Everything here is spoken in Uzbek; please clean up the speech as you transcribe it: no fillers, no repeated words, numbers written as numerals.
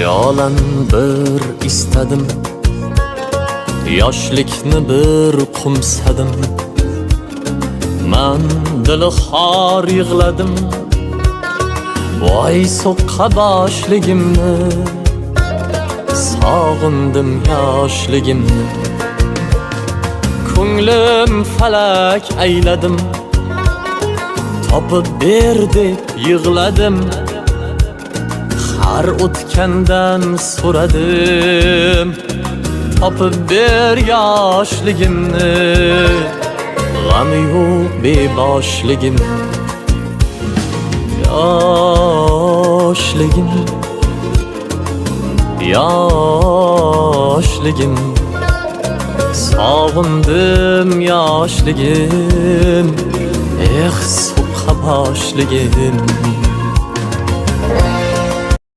Xayolan bir istadim, yoshlikni bir qumsadim. Men dili xor yig'ladim, voy so'qqa boshligimni. Sog'indim yoshligimni. Ko'nglim falak ayladim, topib ber deb yig'ladim. Har o'tgandan so'radim, topib ber yoshligimni. G'ami yo'q beboshligim, yoshligim, yoshligim. Sog'indim yoshligim, so'qqa boshligim.